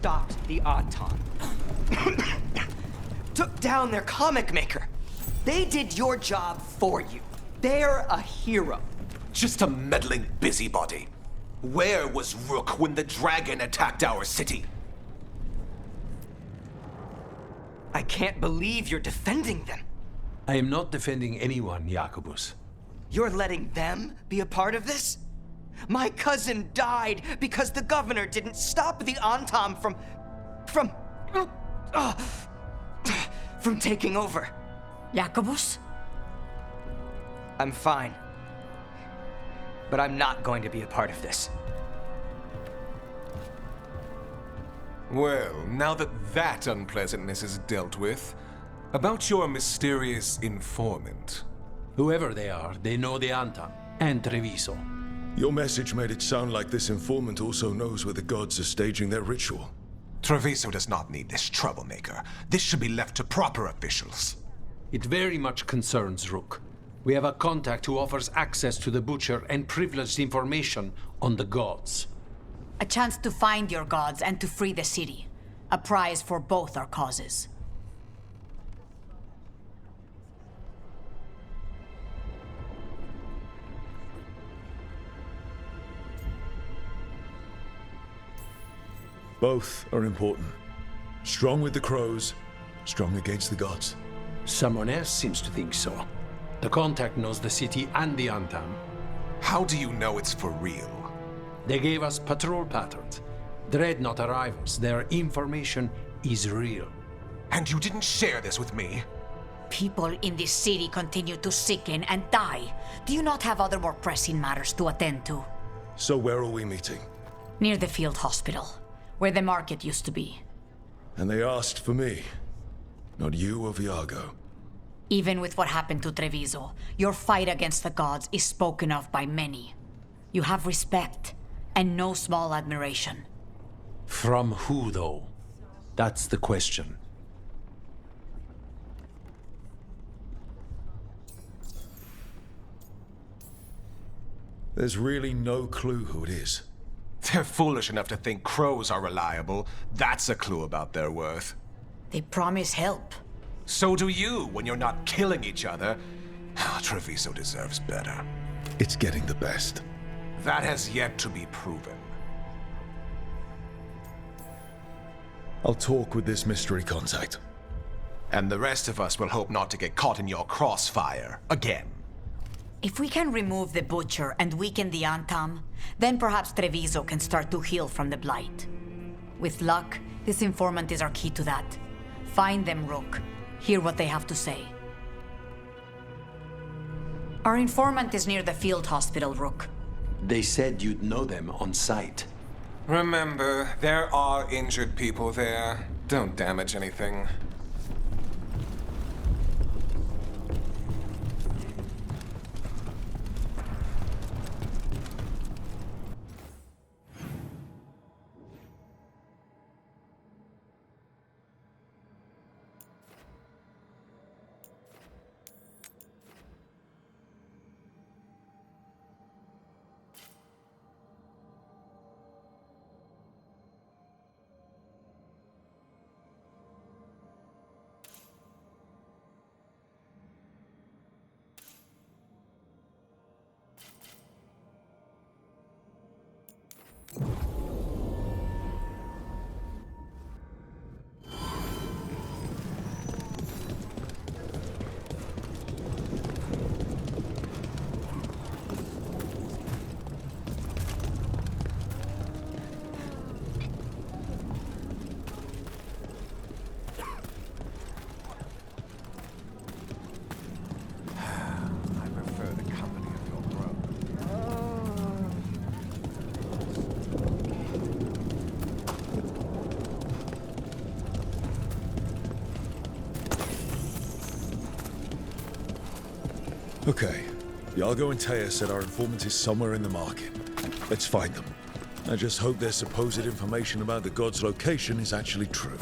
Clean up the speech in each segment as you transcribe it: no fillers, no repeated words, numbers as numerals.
stopped the Auton. Took down their comic maker. They did your job for you. They're a hero. Just a meddling busybody. Where was Rook when the dragon attacked our city? I can't believe you're defending them. I am not defending anyone, Jacobus. You're letting them be a part of this? My cousin died because the governor didn't stop the Antam from taking over. Jacobus? I'm fine. But I'm not going to be a part of this. Well, now that unpleasantness is dealt with, about your mysterious informant. Whoever they are, they know the Antam and Treviso. Your message made it sound like this informant also knows where the gods are staging their ritual. Treviso does not need this troublemaker. This should be left to proper officials. It very much concerns Rook. We have a contact who offers access to the Butcher and privileged information on the gods. A chance to find your gods and to free the city. A prize for both our causes. Both are important. Strong with the crows, strong against the gods. Someone else seems to think so. The contact knows the city and the Antam. How do you know it's for real? They gave us patrol patterns. Dreadnought arrivals. Their information is real. And you didn't share this with me? People in this city continue to sicken and die. Do you not have other more pressing matters to attend to? So where are we meeting? Near the field hospital, where the market used to be. And they asked for me. Not you or Viago. Even with what happened to Treviso, your fight against the gods is spoken of by many. You have respect, and no small admiration. From who, though? That's the question. There's really no clue who it is. They're foolish enough to think crows are reliable. That's a clue about their worth. They promise help. So do you when you're not killing each other. Treviso deserves better. It's getting the best. That has yet to be proven. I'll talk with this mystery contact. And the rest of us will hope not to get caught in your crossfire again. If we can remove the Butcher and weaken the Antam, then perhaps Treviso can start to heal from the Blight. With luck, this informant is our key to that. Find them, Rook. Hear what they have to say. Our informant is near the field hospital, Rook. They said you'd know them on sight. Remember, there are injured people there. Don't damage anything. Okay. Iago and Taya said our informant is somewhere in the market. Let's find them. I just hope their supposed information about the god's location is actually true.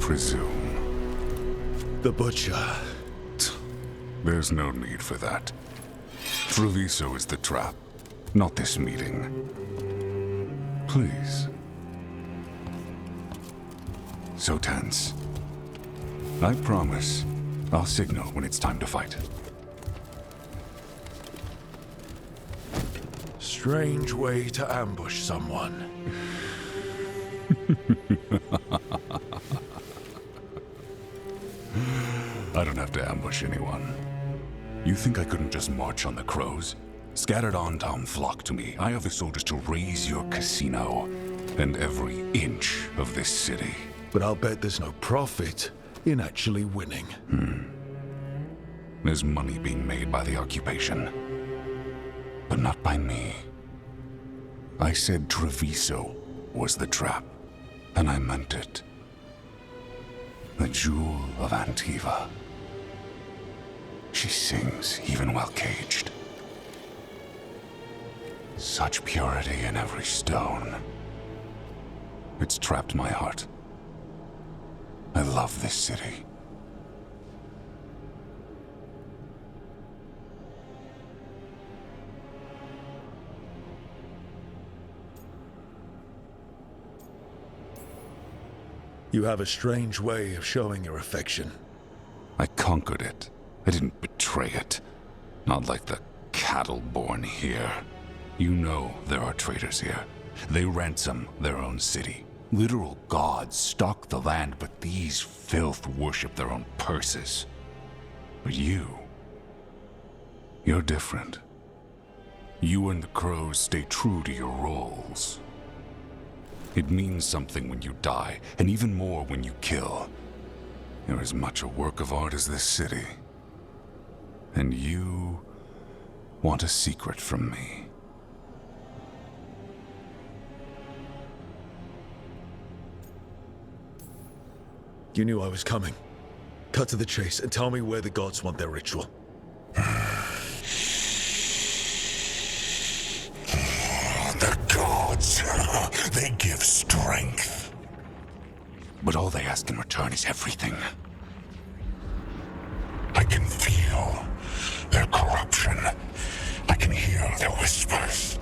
presume. The Butcher. There's no need for that. Treviso is the trap, not this meeting. Please. So tense. I promise I'll signal when it's time to fight. Strange way to ambush someone. I don't have to ambush anyone. You think I couldn't just march on the crows? Scattered Antam flock to me. I have the soldiers to raise your casino and every inch of this city. But I'll bet there's no profit in actually winning. There's money being made by the occupation, but not by me. I said Treviso was the trap, and I meant it. The Jewel of Antiva. She sings even while caged. Such purity in every stone. It's trapped my heart. I love this city. You have a strange way of showing your affection. I conquered it. I didn't betray it. Not like the cattle born here. You know there are traitors here. They ransom their own city. Literal gods stalk the land, but these filth worship their own purses. But you're different. You and the crows stay true to your roles. It means something when you die, and even more when you kill. You're as much a work of art as this city. And you want a secret from me. You knew I was coming. Cut to the chase and tell me where the gods want their ritual. The gods, they give strength. But all they ask in return is everything. I can feel their corruption. I can hear their whispers.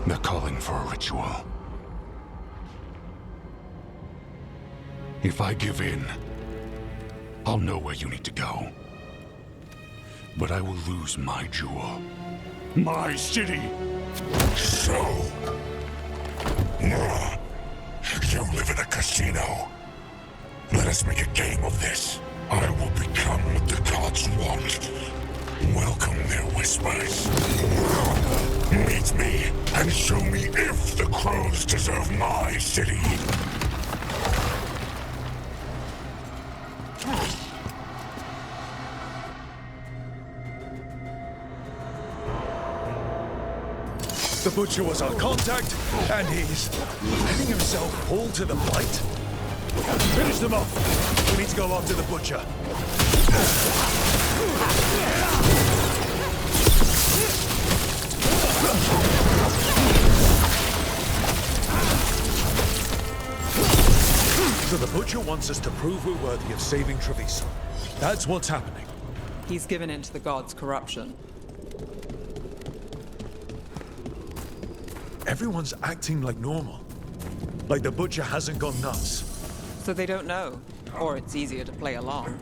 They're calling for a ritual. If I give in, I'll know where you need to go. But I will lose my jewel. My city! So... you live in a casino. Let us make a game of this. I will become what the gods want. Welcome their whispers. Meet me and show me if the crows deserve my city. The Butcher was our contact, and he's letting himself fall to the Blight. Finish them off. We need to go after the Butcher. So the Butcher wants us to prove we're worthy of saving Treviso. That's what's happening. He's given in to the gods' corruption. Everyone's acting like normal. Like the Butcher hasn't gone nuts. So they don't know. Or it's easier to play along.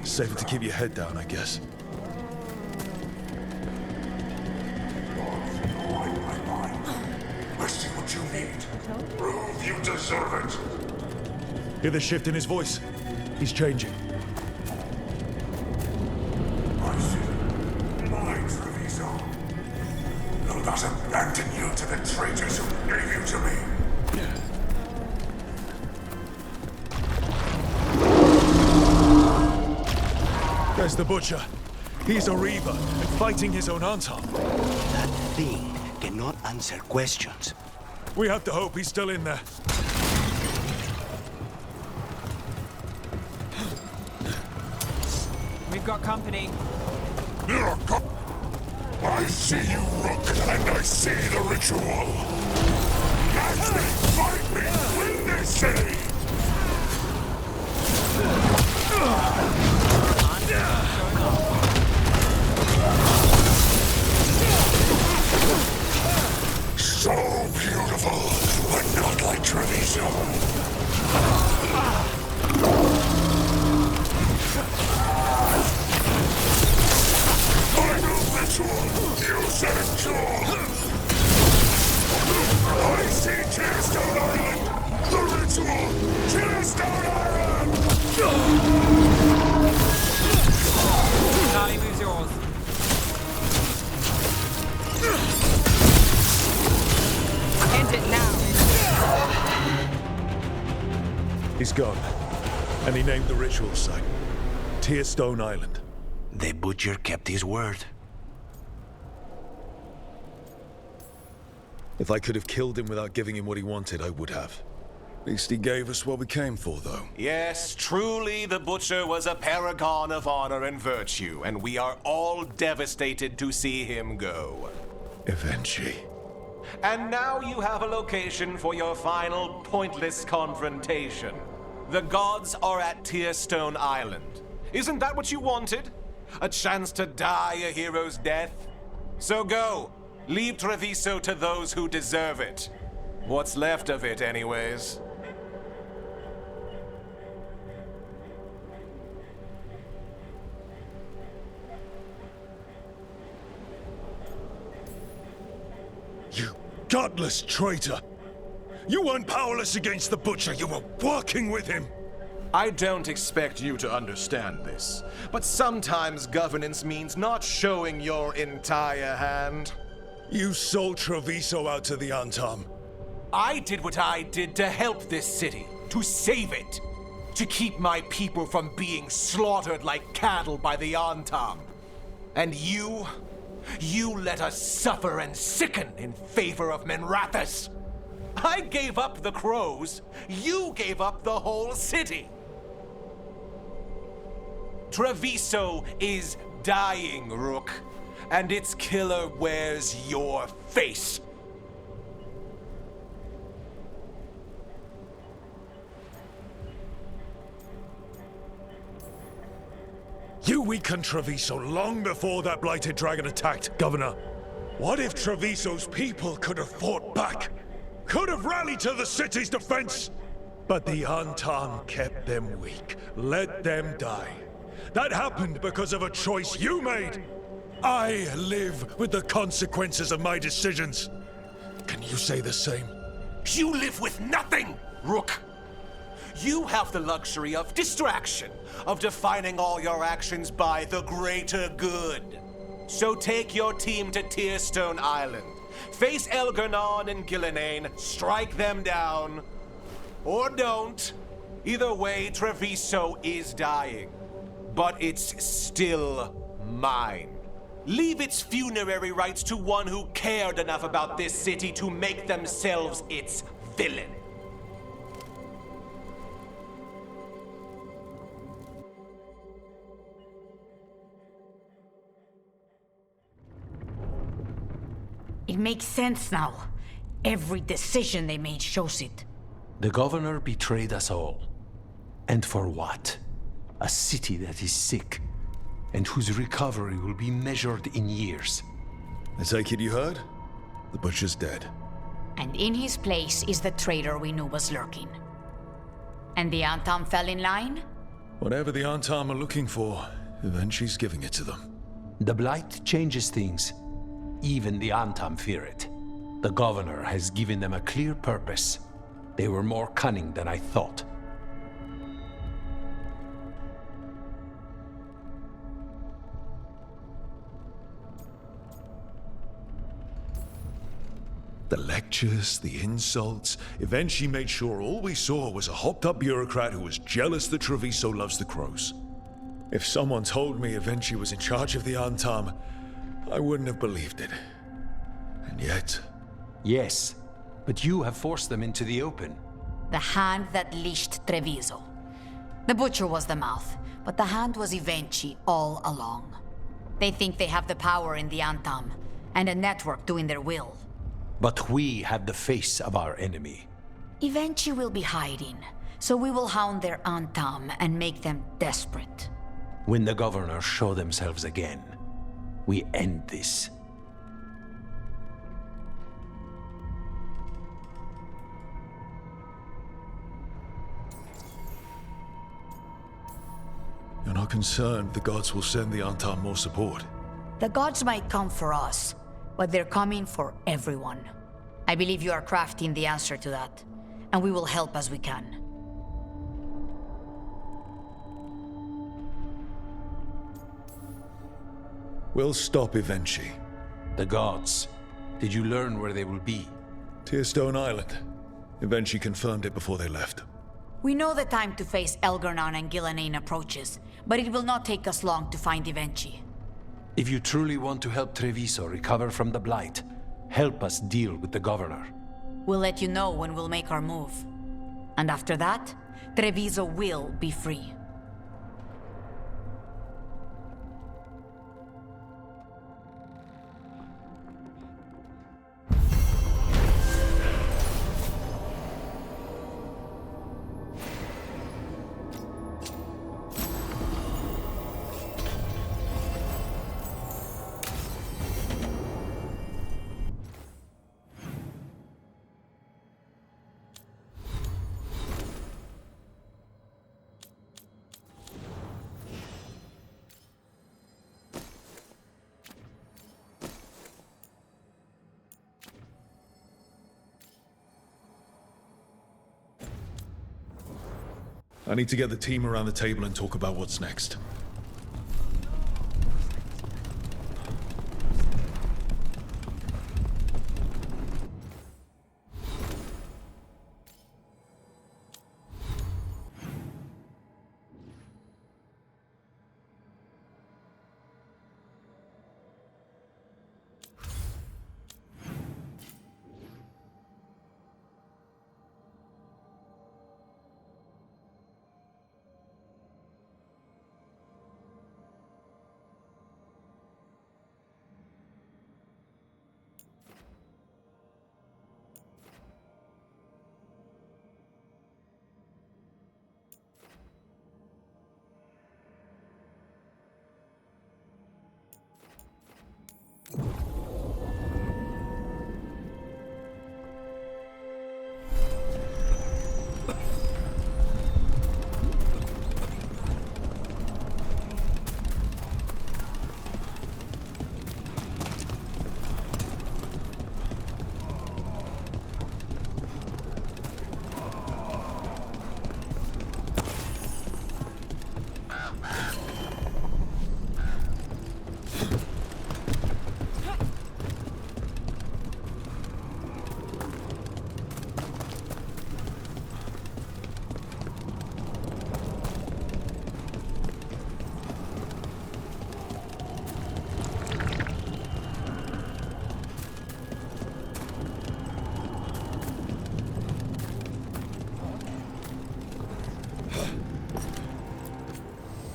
Safer to keep your head down, I guess. I see what you need. Prove you deserve it. Hear the shift in his voice? He's changing. I see. My Treviso. Will not abandon you to the traitors who gave you to me. There's the Butcher. He's a Reaver and fighting his own Antam. That thing cannot answer questions. We have to hope he's still in there. We've got company. I see you, Rook, and I see the ritual. Match me, fight me, win this city! And he named the ritual site Tearstone Island. The butcher kept his word. If I could have killed him without giving him what he wanted, I would have. At least he gave us what we came for, though. Yes, truly the Butcher was a paragon of honor and virtue, and we are all devastated to see him go. Eventually. And now you have a location for your final pointless confrontation. The gods are at Tearstone Island. Isn't that what you wanted? A chance to die a hero's death? So go. Leave Treviso to those who deserve it. What's left of it, anyways. You godless traitor! You weren't powerless against the Butcher, you were working with him! I don't expect you to understand this, but sometimes governance means not showing your entire hand. You sold Treviso out to the Antam. I did what I did to help this city, to save it, to keep my people from being slaughtered like cattle by the Antam. And you let us suffer and sicken in favor of Minrathous. I gave up the crows, you gave up the whole city. Treviso is dying, Rook, and its killer wears your face. You weakened Treviso long before that blighted dragon attacked, Governor. What if Treviso's people could have fought back? Could have rallied to the city's defense? But the Antam kept them weak, let them die. That happened because of a choice you made. I live with the consequences of my decisions. Can you say the same? You live with nothing, Rook. You have the luxury of distraction, of defining all your actions by the greater good. So take your team to Tearstone Island. Face Elgarnon and Gillinane, strike them down. Or don't. Either way, Treviso is dying. But it's still mine. Leave its funerary rites to one who cared enough about this city to make themselves its villain. It makes sense now. Every decision they made shows it. The governor betrayed us all. And for what? A city that is sick, and whose recovery will be measured in years. I take it you heard? The Butcher's dead. And in his place is the traitor we knew was lurking. And the Antam fell in line? Whatever the Antam are looking for, Eventually's giving it to them. The Blight changes things. Even the Antam fear it. The governor has given them a clear purpose. They were more cunning than I thought. The lectures, the insults, eventually made sure all we saw was a hopped-up bureaucrat who was jealous that Treviso loves the crows. If someone told me eventually was in charge of the Antam, I wouldn't have believed it. And yet... Yes, but you have forced them into the open. The hand that leashed Treviso. The Butcher was the mouth, but the hand was Evenchi all along. They think they have the power in the Antam, and a network doing their will. But we have the face of our enemy. Evenchi will be hiding, so we will hound their Antam and make them desperate. When the governors show themselves again, we end this. You're not concerned the gods will send the Antam more support? The gods might come for us, but they're coming for everyone. I believe you are crafting the answer to that, and we will help as we can. We'll stop Eventually. The gods. Did you learn where they will be? Tearstone Island. Eventually confirmed it before they left. We know the time to face Elgar'nan and Gillenane approaches, but it will not take us long to find Ivenchi. If you truly want to help Treviso recover from the Blight, help us deal with the Governor. We'll let you know when we'll make our move. And after that, Treviso will be free. I need to get the team around the table and talk about what's next.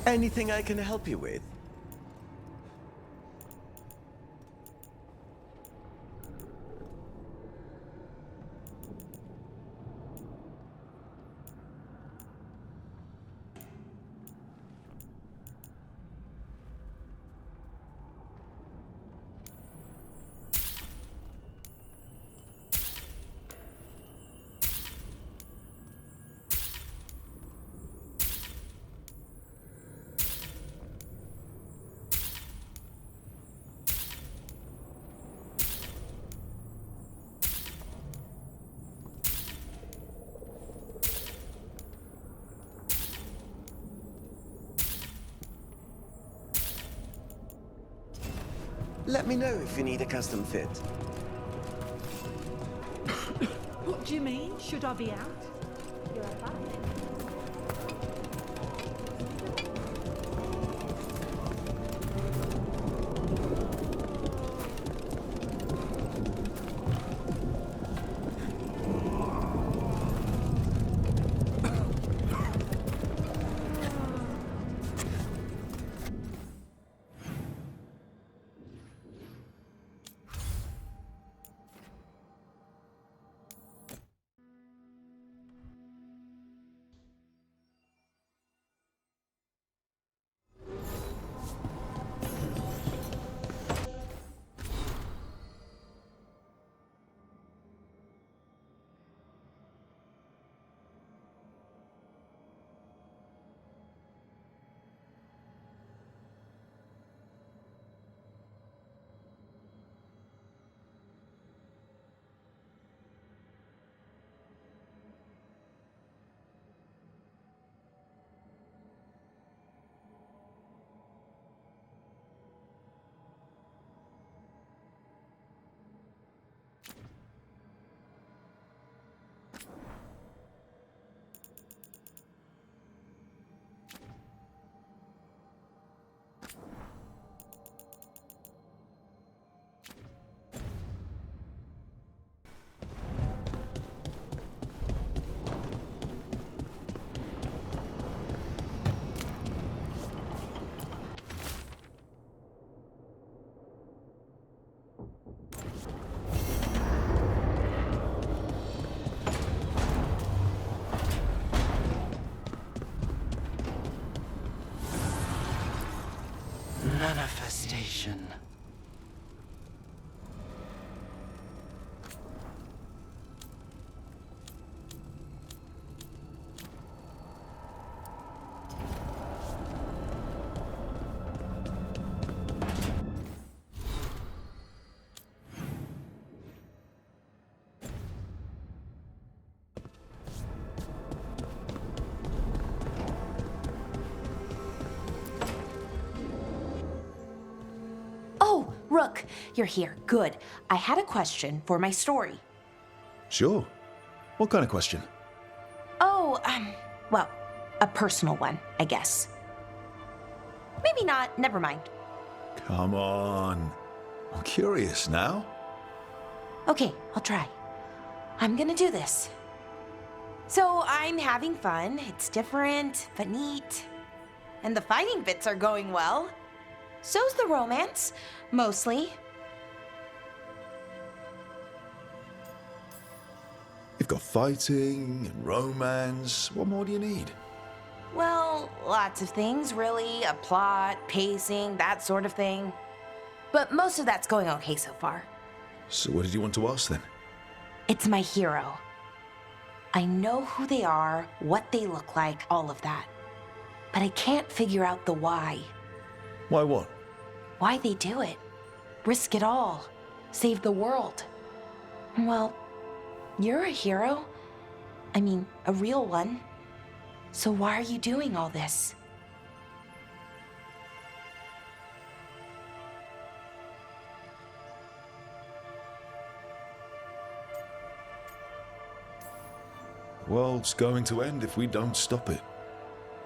Anything I can help you with? Let me know if you need a custom fit. What do you mean? Should I be out? You're a fun. Manifestation. Oh, Rook, you're here. Good. I had a question for my story. Sure. What kind of question? Oh, well, a personal one, I guess. Maybe not. Never mind. Come on. I'm curious now. Okay, I'll try. I'm gonna do this. So I'm having fun. It's different, but neat. And the fighting bits are going well. So's the romance, mostly. You've got fighting and romance. What more do you need? Well, lots of things, really. A plot, pacing, that sort of thing. But most of that's going okay so far. So what did you want to ask then? It's my hero. I know who they are, what they look like, all of that. But I can't figure out the why. Why what? Why they do it. Risk it all. Save the world. Well, you're a hero. I mean, a real one. So why are you doing all this? World's going to end if we don't stop it.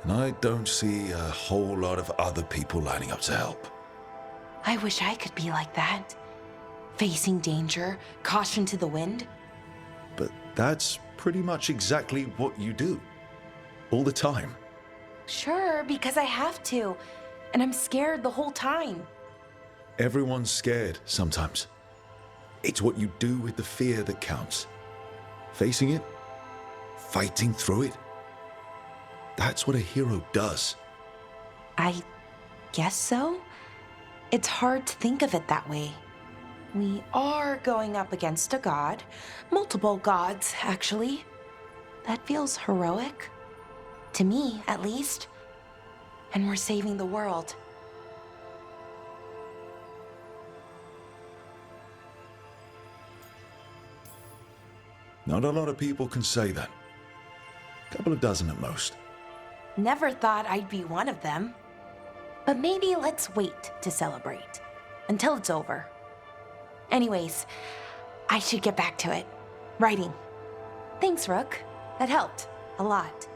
And I don't see a whole lot of other people lining up to help. I wish I could be like that. Facing danger, caution to the wind. But that's pretty much exactly what you do. All the time. Sure, because I have to. And I'm scared the whole time. Everyone's scared sometimes. It's what you do with the fear that counts. Facing it, fighting through it. That's what a hero does. I guess so. It's hard to think of it that way. We are going up against a god. Multiple gods, actually. That feels heroic. To me, at least. And we're saving the world. Not a lot of people can say that. Couple of dozen at most. Never thought I'd be one of them. But maybe let's wait to celebrate. Until it's over. Anyways, I should get back to it. Writing. Thanks, Rook. That helped. A lot.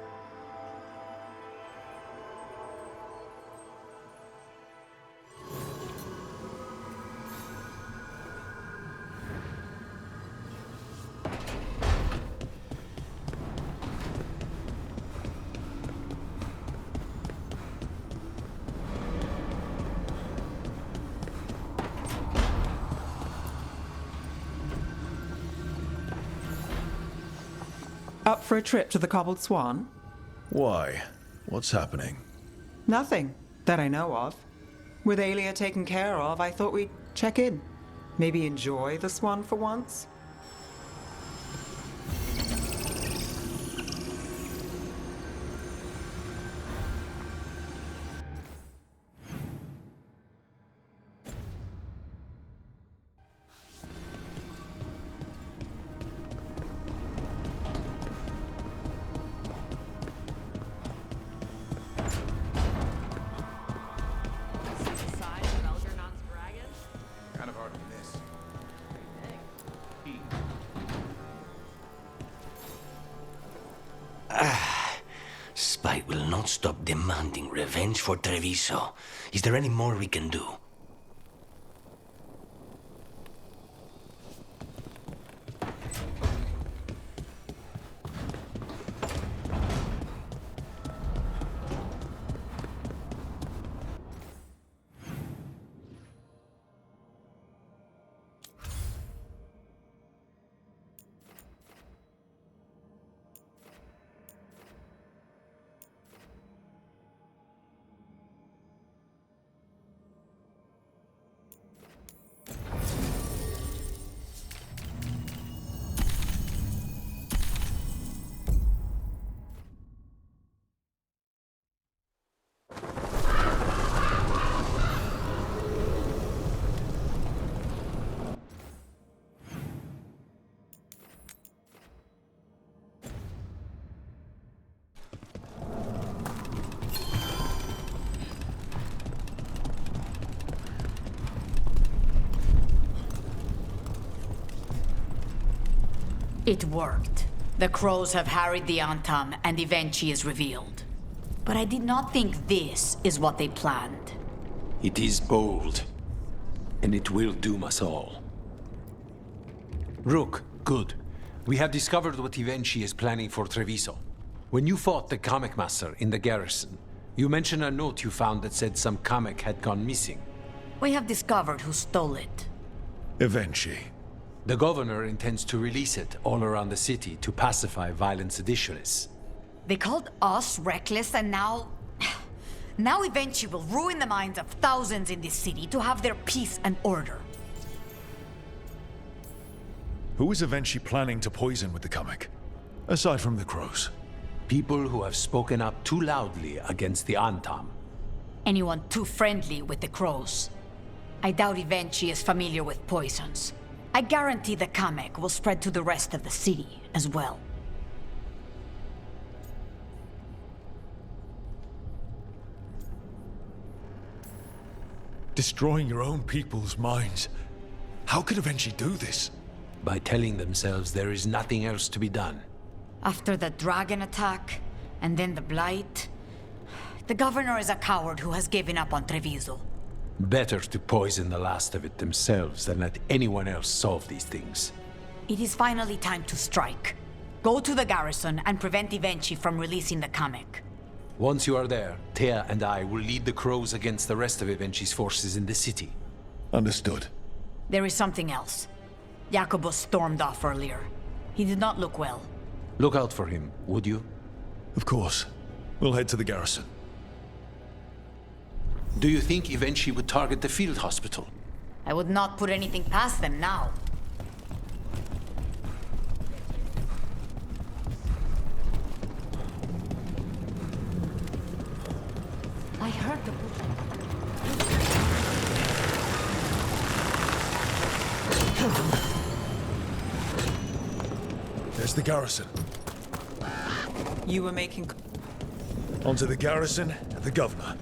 Up for a trip to the Cobbled Swan? Why? What's happening? Nothing that I know of. With Aelia taken care of, I thought we'd check in. Maybe enjoy the Swan for once? Spite will not stop demanding revenge for Treviso. Is there any more we can do? It worked. The crows have harried the Antam, and Evenchi is revealed. But I did not think this is what they planned. It is bold, and it will doom us all. Rook, good. We have discovered what Evenchi is planning for Treviso. When you fought the Kamek Master in the garrison, you mentioned a note you found that said some Kamek had gone missing. We have discovered who stole it. Evenchi. The governor intends to release it all around the city to pacify violent seditionists. They called us reckless, and now... Now Evenchi will ruin the minds of thousands in this city to have their peace and order. Who is Evenchi planning to poison with the Kamek? Aside from the crows. People who have spoken up too loudly against the Antam. Anyone too friendly with the crows. I doubt Evenchi is familiar with poisons. I guarantee the Kamek will spread to the rest of the city as well. Destroying your own people's minds. How could Evenchi do this? By telling themselves there is nothing else to be done. After the dragon attack, and then the blight... The governor is a coward who has given up on Treviso. Better to poison the last of it themselves than let anyone else solve these things. It is finally time to strike. Go to the garrison and prevent Evenchi from releasing the Kamek. Once you are there, Thea and I will lead the crows against the rest of Evenchi's forces in the city. Understood. There is something else. Jacobus stormed off earlier. He did not look well. Look out for him, would you? Of course. We'll head to the garrison. Do you think Evenchi would target the field hospital? I would not put anything past them now. I heard the... There's the garrison. You were making... Onto the garrison and the governor.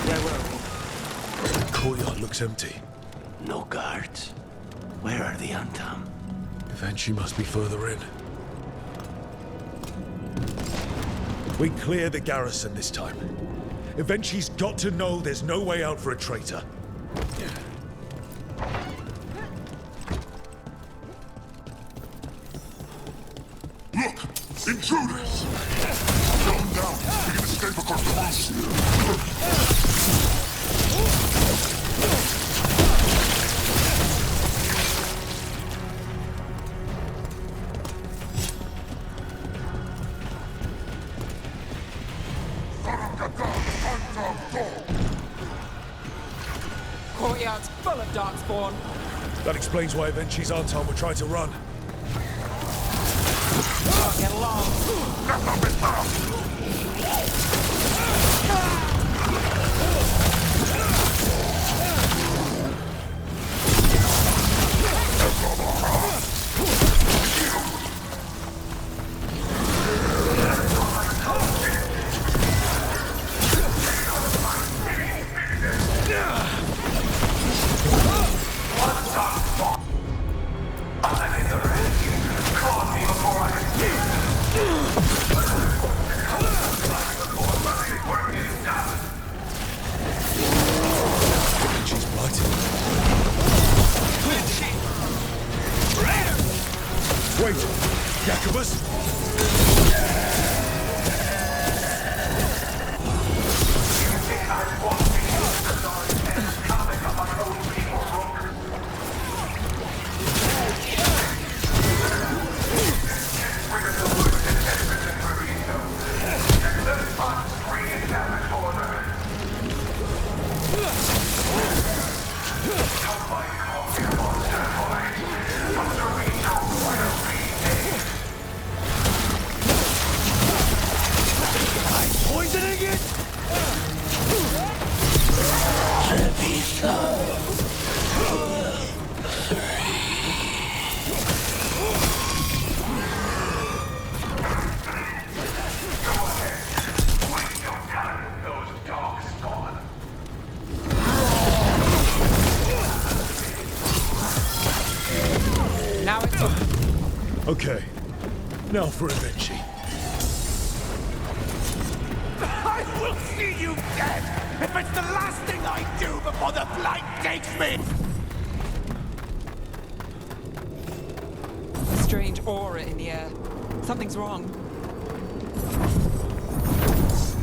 Where were we? The courtyard looks empty. No guards. Where are the Antam? Evenchi must be further in. We clear the garrison this time. Evenchi's got to know there's no way out for a traitor. Look! Intruders! Calm down. We can escape across the roofs. Courtyard's full of darkspawn. That explains why Evenchi's Antam were trying to run. Get along. Okay. Now for Evenchi. I will see you dead if it's the last thing I do before the blight takes me! Strange aura in the air. Something's wrong.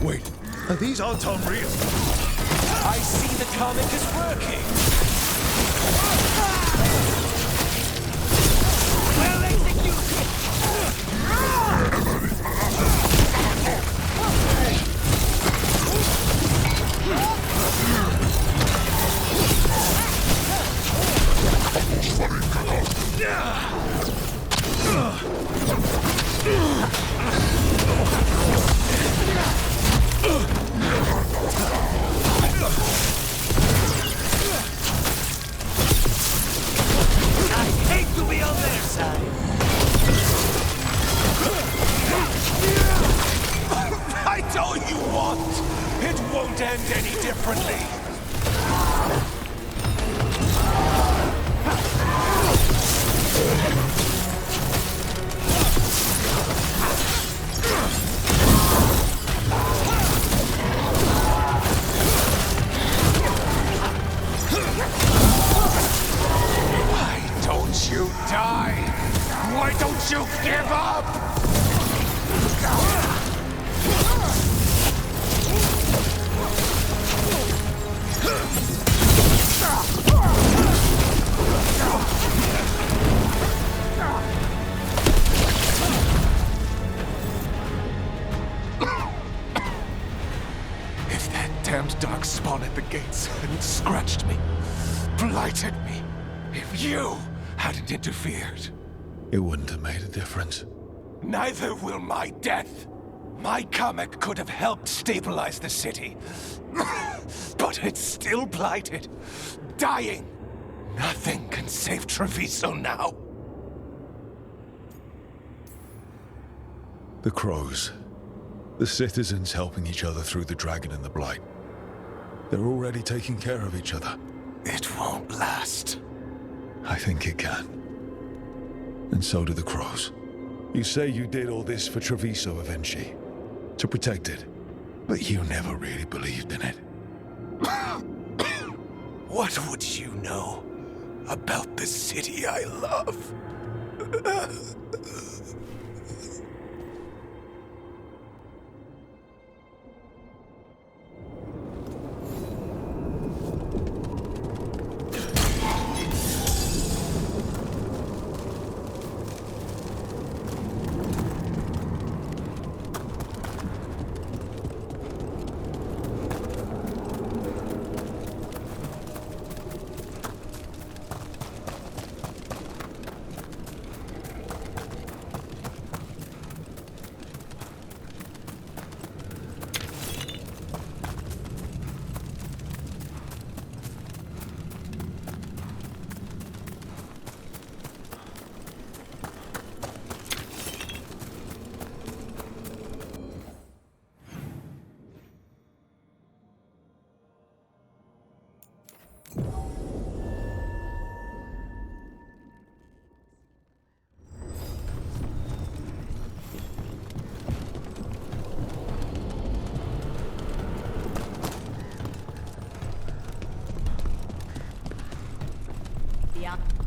Wait, are these Anton real? I see the comic is working! Well executed! I hate to be on their side. I told you what! It won't end any differently. Why don't you die? Why don't you give up? If that damned dark spawn at the gates hadn't scratched me, blighted me, if you hadn't interfered, It wouldn't have made a difference. neither will my death. My comic could have helped stabilize the city. But it's still blighted, dying. Nothing can save Treviso now. The crows. The citizens helping each other through the dragon and the blight. They're already taking care of each other. It won't last. I think it can. And so do the crows. You say you did all this for Treviso, Evenchi. To protect it. But you never really believed in it. What would you know about the city I love?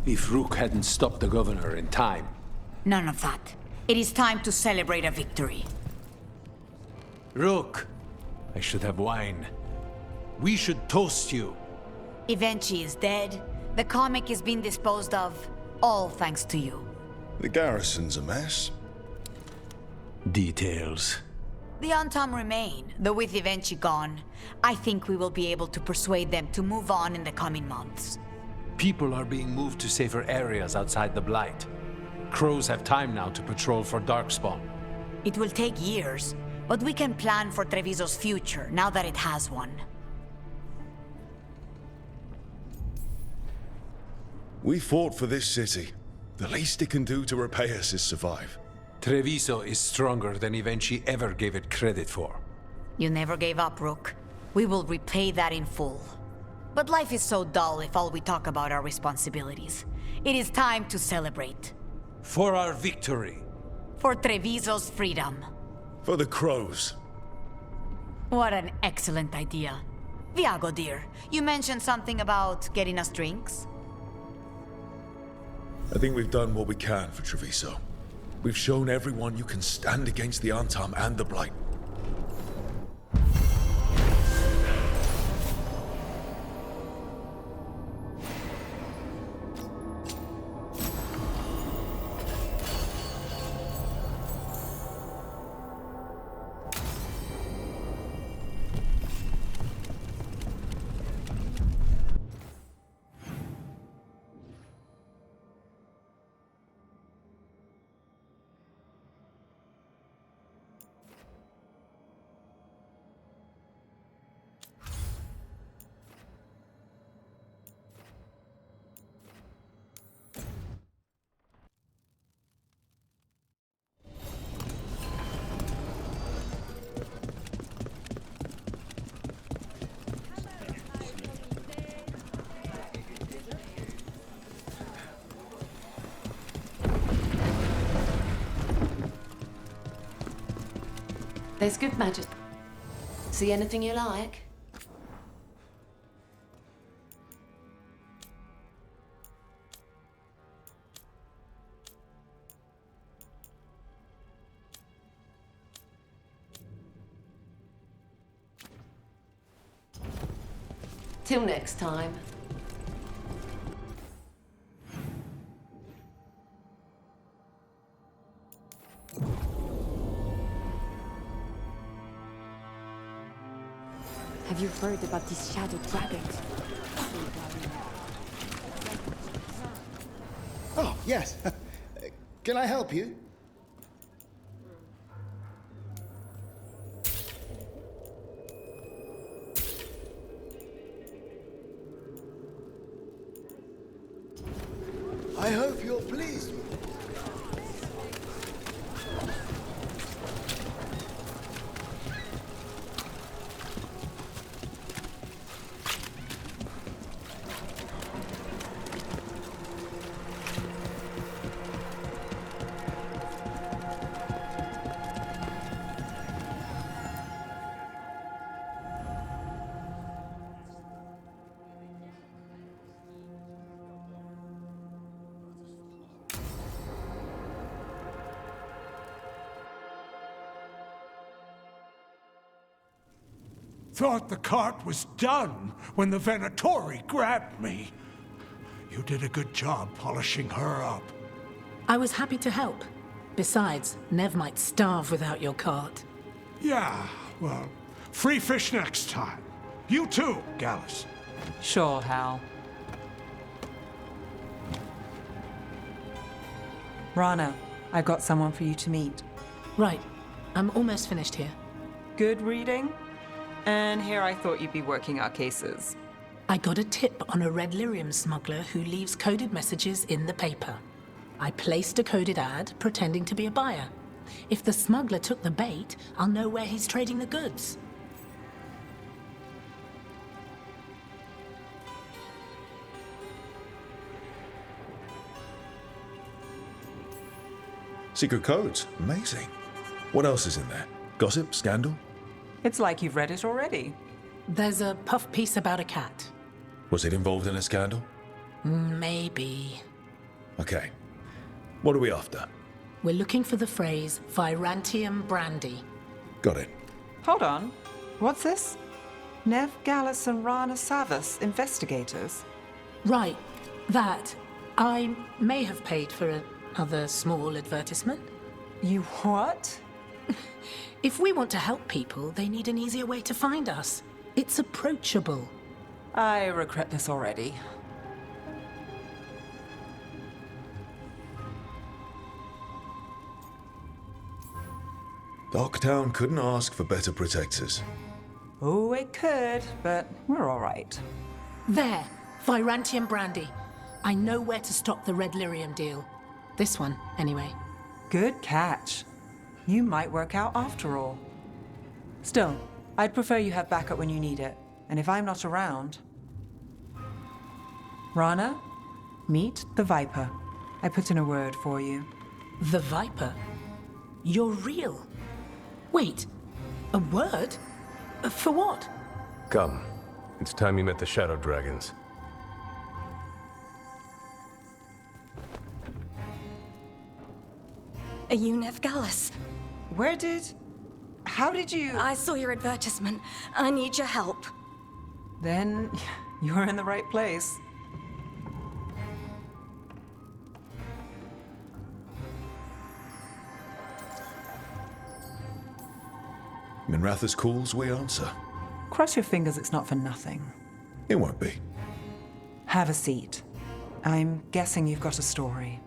If Rook hadn't stopped the governor in time. None of that. It is time to celebrate a victory. Rook! I should have wine. We should toast you. Evenchi is dead. The comic is being disposed of. All thanks to you. The garrison's a mess. Details. The Antam remain, though with Evenchi gone, I think we will be able to persuade them to move on in the coming months. People are being moved to safer areas outside the Blight. Crows have time now to patrol for Darkspawn. It will take years, but we can plan for Treviso's future now that it has one. We fought for this city. The least it can do to repay us is survive. Treviso is stronger than Evenchi ever gave it credit for. You never gave up, Rook. We will repay that in full. But life is so dull if all we talk about are responsibilities. It is time to celebrate. For our victory. For Treviso's freedom. For the crows. What an excellent idea. Viago, dear, you mentioned something about getting us drinks? I think we've done what we can for Treviso. We've shown everyone you can stand against the Antam and the Blight. There's good magic. See anything you like? Till next time. Have you heard about these shadow dragons? Oh, yes. Can I help you? I hope you're pleased with it. Thought the cart was done when the Venatori grabbed me. You did a good job polishing her up. I was happy to help. Besides, Nev might starve without your cart. Yeah, well, free fish next time. You too, Gallus. Sure, Hal. Rana, I've got someone for you to meet. Right. I'm almost finished here. Good reading? And here I thought you'd be working our cases. I got a tip on a red lyrium smuggler who leaves coded messages in the paper. I placed a coded ad pretending to be a buyer. If the smuggler took the bait, I'll know where he's trading the goods. Secret codes. Amazing. What else is in there? Gossip? Scandal? It's like you've read it already. There's a puff piece about a cat. Was it involved in a scandal? Maybe. Okay. What are we after? We're looking for the phrase Virantium brandy. Got it. Hold on. What's this? Nev Gallus and Rana Savas, investigators. Right. That. I may have paid for another small advertisement. You what? If we want to help people, they need an easier way to find us. It's approachable. I regret this already. Darktown couldn't ask for better protectors. Oh, it could, but we're all right. There. Virantium brandy. I know where to stop the red lyrium deal. This one, anyway. Good catch. You might work out after all. Still, I'd prefer you have backup when you need it. And if I'm not around... Rana, meet the Viper. I put in a word for you. The Viper? You're real? Wait, a word? For what? Come. It's time you met the Shadow Dragons. Unev Gallus. How did you... I saw your advertisement. I need your help. Then you're in the right place. Minratha's calls, we answer. Cross your fingers it's not for nothing. It won't be. Have a seat. I'm guessing you've got a story.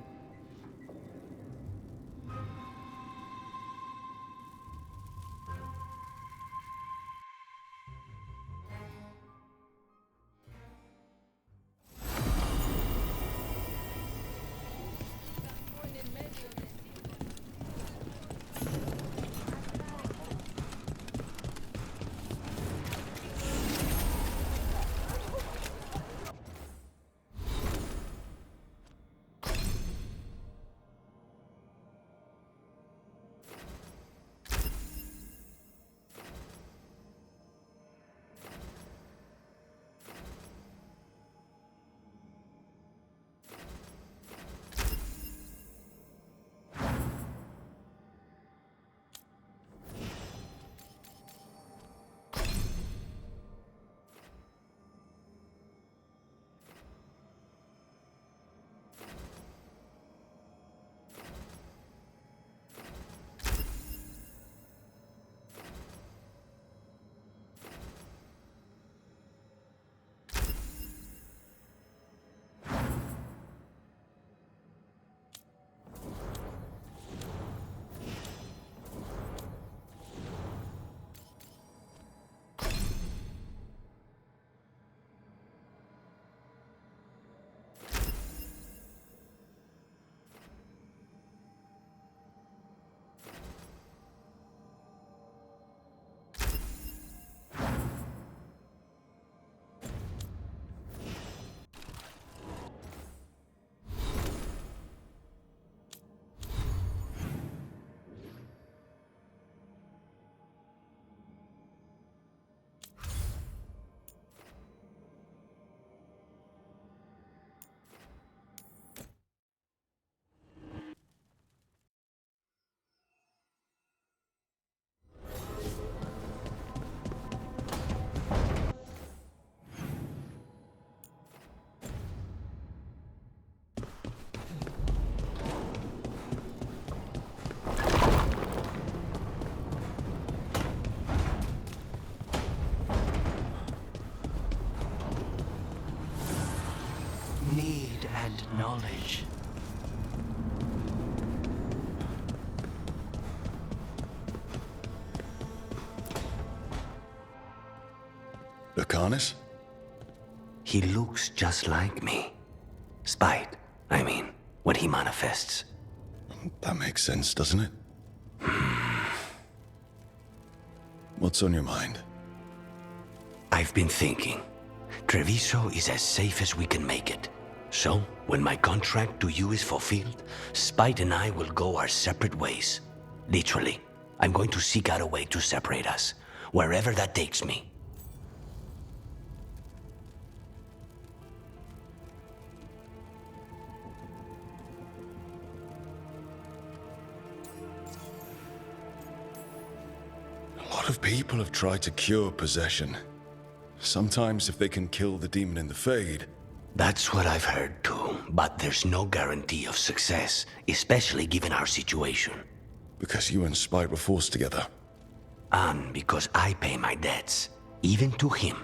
Need and knowledge. Lucanus? He looks just like me. Spite, I mean, when he manifests. That makes sense, doesn't it? What's on your mind? I've been thinking. Treviso is as safe as we can make it. So, when my contract to you is fulfilled, Spite and I will go our separate ways. Literally, I'm going to seek out a way to separate us, wherever that takes me. A lot of people have tried to cure possession. Sometimes if they can kill the demon in the Fade... That's what I've heard too, but there's no guarantee of success, especially given our situation. Because you and Spite were forced together. And because I pay my debts, even to him.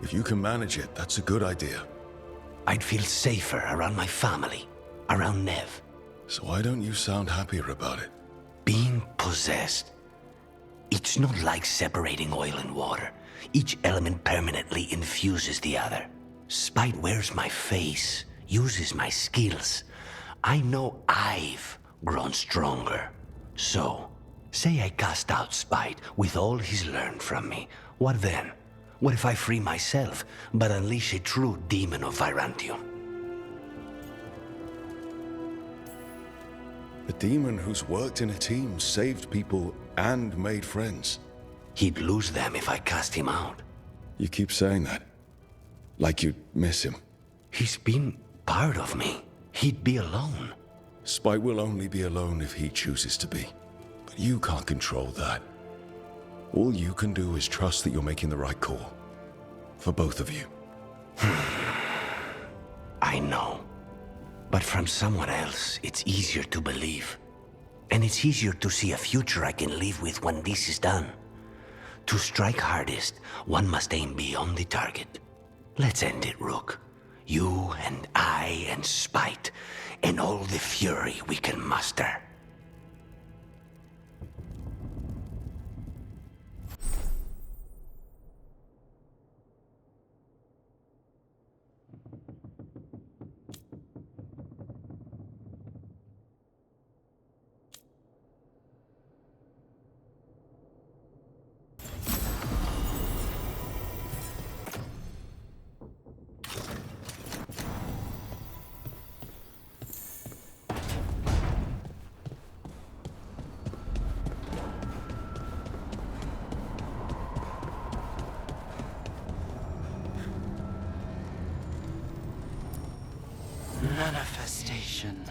If you can manage it, that's a good idea. I'd feel safer around my family, around Nev. So why don't you sound happier about it? Being possessed. It's not like separating oil and water. Each element permanently infuses the other. Spite wears my face, uses my skills. I know I've grown stronger. So, Say I cast out Spite with all he's learned from me. What then? What if I free myself, but unleash a true demon of Virantium? A demon who's worked in a team, saved people, and made friends. He'd lose them if I cast him out. You keep saying that. Like you'd miss him. He's been part of me. He'd be alone. Spite will only be alone if he chooses to be. But you can't control that. All you can do is trust that you're making the right call. For both of you. I know. But from someone else, it's easier to believe. And it's easier to see a future I can live with when this is done. To strike hardest, one must aim beyond the target. Let's end it, Rook. You and I and Spite, and all the fury we can muster. Manifestation.